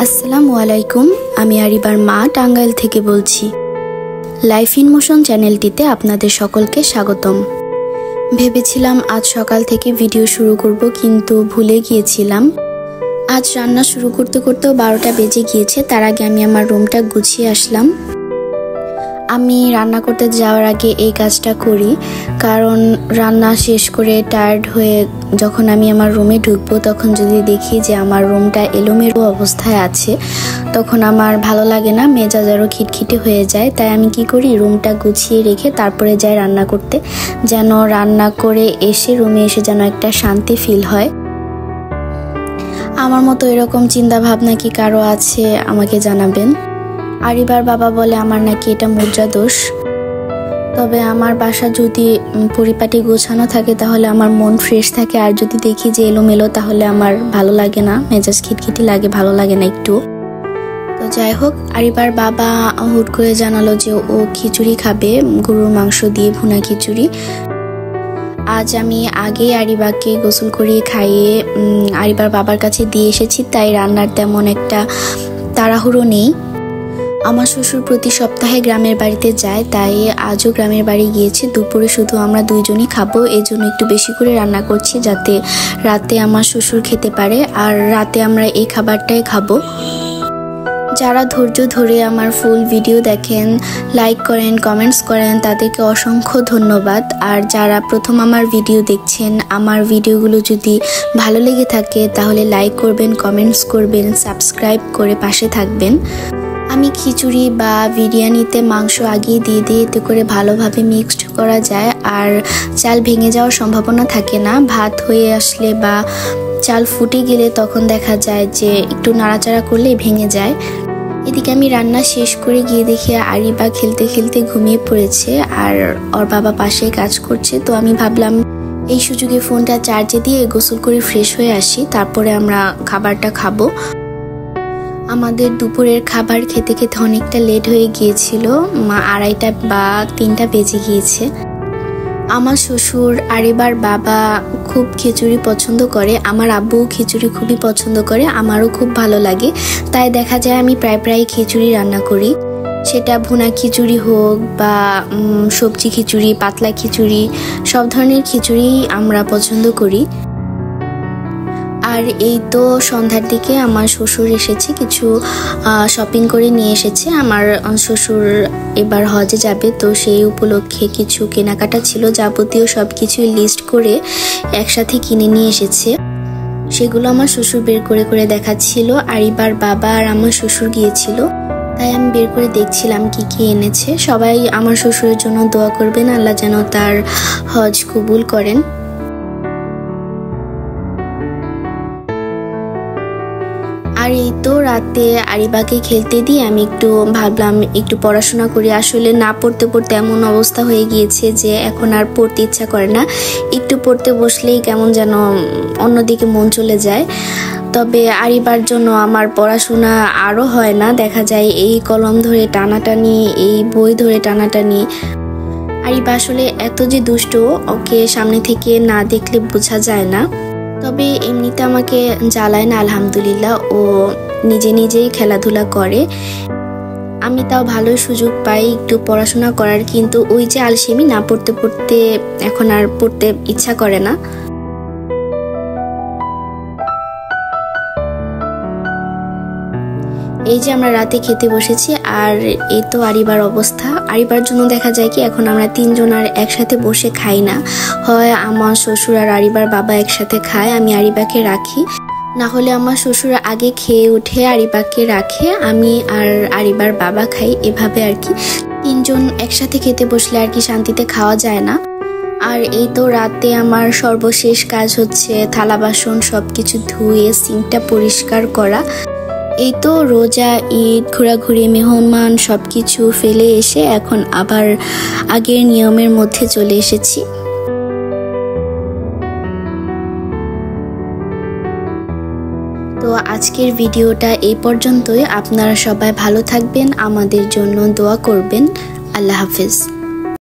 আসসালামু আলাইকুম, আমি আরিবার মা টাঙ্গাইল থেকে বলছি। লাইফ ইন মোশন চ্যানেলটিতে আপনাদের সকলকে স্বাগতম। ভেবেছিলাম আজ সকাল থেকে ভিডিও শুরু করব, কিন্তু ভুলে গিয়েছিলাম। আজ রান্না শুরু করতে করতেও 12টা বেজে গিয়েছে। তার আগে আমি আমার রুমটা গুছিয়ে আসলাম। আমি রান্না করতে যাওয়ার আগে এই কাজটা করি, কারণ রান্না শেষ করে টায়ার্ড হয়ে যখন আমি আমার রুমে ঢুকবো, তখন যদি দেখি যে আমার রুমটা এলোমেলো অবস্থায় আছে, তখন আমার ভালো লাগে না, মেজাজ আরও খিটখিটে হয়ে যায়। তাই আমি কি করি, রুমটা গুছিয়ে রেখে তারপরে যাই রান্না করতে, যেন রান্না করে এসে রুমে এসে যেন একটা শান্তি ফিল হয়। আমার মতো এরকম চিন্তা ভাবনা কি কারো আছে আমাকে জানাবেন। আরিবার বাবা বলে আমার নাকি এটা মুদ্রা দোষ। তবে আমার বাসা যদি পরিপাটি গোছানো থাকে তাহলে আমার মন ফ্রেশ থাকে, আর যদি দেখি যে এলোমেলো তাহলে আমার ভালো লাগে না, মেজাজ খিটখিটি লাগে, ভালো লাগে না একটু। তো যাই হোক, আরিবার বাবা হুট করে জানালো যে ও খিচুড়ি খাবে, গরুর মাংস দিয়ে ভুনা খিচুড়ি। আজ আমি আগে আরিবাকে গোসল করিয়ে খাইয়ে আরিবার বাবার কাছে দিয়ে এসেছি, তাই রান্নার তেমন একটা তাড়াহুড়ো নেই। আমার শ্বশুর প্রতি সপ্তাহে গ্রামের বাড়িতে যায়, তাই আজও গ্রামের বাড়ি গিয়েছে। দুপুরে শুধু আমরা দুইজনই খাবো, এজন্য একটু বেশি করে রান্না করছি, যাতে রাতে আমার শ্বশুর খেতে পারে, আর রাতে আমরা এই খাবারটাই খাবো। যারা ধৈর্য ধরে আমার ফুল ভিডিও দেখেন, লাইক করেন, কমেন্টস করেন, তাদেরকে অসংখ্য ধন্যবাদ। আর যারা প্রথম আমার ভিডিও দেখছেন, আমার ভিডিওগুলো যদি ভালো লেগে থাকে তাহলে লাইক করবেন, কমেন্টস করবেন, সাবস্ক্রাইব করে পাশে থাকবেন। আমি খিচুড়ি বা বিরিয়ানিতে মাংস আগিয়ে দিয়ে দিই, এতে করে ভালোভাবে মিক্সড করা যায়, আর চাল ভেঙে যাওয়ার সম্ভাবনা থাকে না। ভাত হয়ে আসলে বা চাল ফুটে গেলে তখন দেখা যায় যে একটু নাড়াচাড়া করলে ভেঙে যায়। এদিকে আমি রান্না শেষ করে গিয়ে দেখি আরিবা খেলতে খেলতে ঘুমিয়ে পড়েছে, আর ওর বাবা পাশে কাজ করছে। তো আমি ভাবলাম এই সুযোগে ফোনটা চার্জে দিয়ে গোসল করে ফ্রেশ হয়ে আসি, তারপরে আমরা খাবারটা খাবো। আমাদের দুপুরের খাবার খেতে খেতে অনেকটা লেট হয়ে গিয়েছিল, 2:30 বা 3টা বেজে গিয়েছে। আমার শ্বশুর আরিবার বাবা খুব খিচুড়ি পছন্দ করে, আমার আব্বু খিচুড়ি খুবই পছন্দ করে, আমারও খুব ভালো লাগে। তাই দেখা যায় আমি প্রায় খিচুড়ি রান্না করি, সেটা ভুনা খিচুড়ি হোক বা সবজি খিচুড়ি, পাতলা খিচুড়ি, সব ধরনের খিচুড়ি আমরা পছন্দ করি। আর এই তো সন্ধ্যার দিকে আমার শ্বশুর এসেছে, কিছু শপিং করে নিয়ে এসেছে। আমার শ্বশুর এবার হজে যাবে, তো সেই উপলক্ষে কিছু কেনাকাটা ছিল, যাবতীয় সব কিছুই লিস্ট করে একসাথে কিনে নিয়ে এসেছে। সেগুলো আমার শ্বশুর বের করে করে দেখাচ্ছিল। আরিবার বাবা আর আমার শ্বশুর গিয়েছিল, তাই আমি বের করে দেখছিলাম কি কি এনেছে। সবাই আমার শ্বশুরের জন্য দোয়া করবেন, আল্লাহ যেন তার হজ কবুল করেন। আর এই তো রাতে আরিবাকে খেলতে দিয়ে আমি একটু ভাবলাম একটু পড়াশোনা করি। আসলে না পড়তে পড়তে এমন অবস্থা হয়ে গিয়েছে যে এখন আর পড়তে ইচ্ছা করে না, একটু পড়তে বসলেই কেমন যেন অন্যদিকে মন চলে যায়। তবে আরিবার জন্য আমার পড়াশোনা আরও হয় না, দেখা যায় এই কলম ধরে টানাটানি, এই বই ধরে টানাটানি। আরিবা আসলে এত যে দুষ্ট, ওকে সামনে থেকে না দেখলে বোঝা যায় না। তবে এমনিতে আমাকে জ্বালায় না, আলহামদুলিল্লাহ, ও নিজে নিজেই খেলাধুলা করে। আমি তাও ভালোই সুযোগ পাই একটু পড়াশোনা করার, কিন্তু ওই যে আলসেমি, না পড়তে পড়তে এখন আর পড়তে ইচ্ছা করে না। এই যে আমরা রাতে খেতে বসেছি, আর এই তো আরিবার অবস্থা। আরিবার জন্য দেখা যায় কি এখন আমরা 3 জন আর একসাথে বসে খাই না, হয় আমার শ্বশুর আর আরিবার বাবা একসাথে খায়, আমি আরিবাকে রাখি, না হলে আমার শ্বশুর আগে খেয়ে উঠে আরিবাকে রাখে, আমি আর আরিবার বাবা খাই, এভাবে আর কি। 3 জন একসাথে খেতে বসলে আর কি শান্তিতে খাওয়া যায় না। আর এই তো রাতে আমার সর্বশেষ কাজ হচ্ছে থালা বাসন সবকিছু ধুয়ে সিঙ্কটা পরিষ্কার করা। এই তো রোজা, ঈদ, ঘোরাঘুরি, মেহমান সবকিছু ফেলে এসে এখন আবার আগের নিয়মের মধ্যে চলে এসেছি। তো আজকের ভিডিওটা এই পর্যন্তই। আপনারা সবাই ভালো থাকবেন, আমাদের জন্য দোয়া করবেন। আল্লাহ হাফেজ।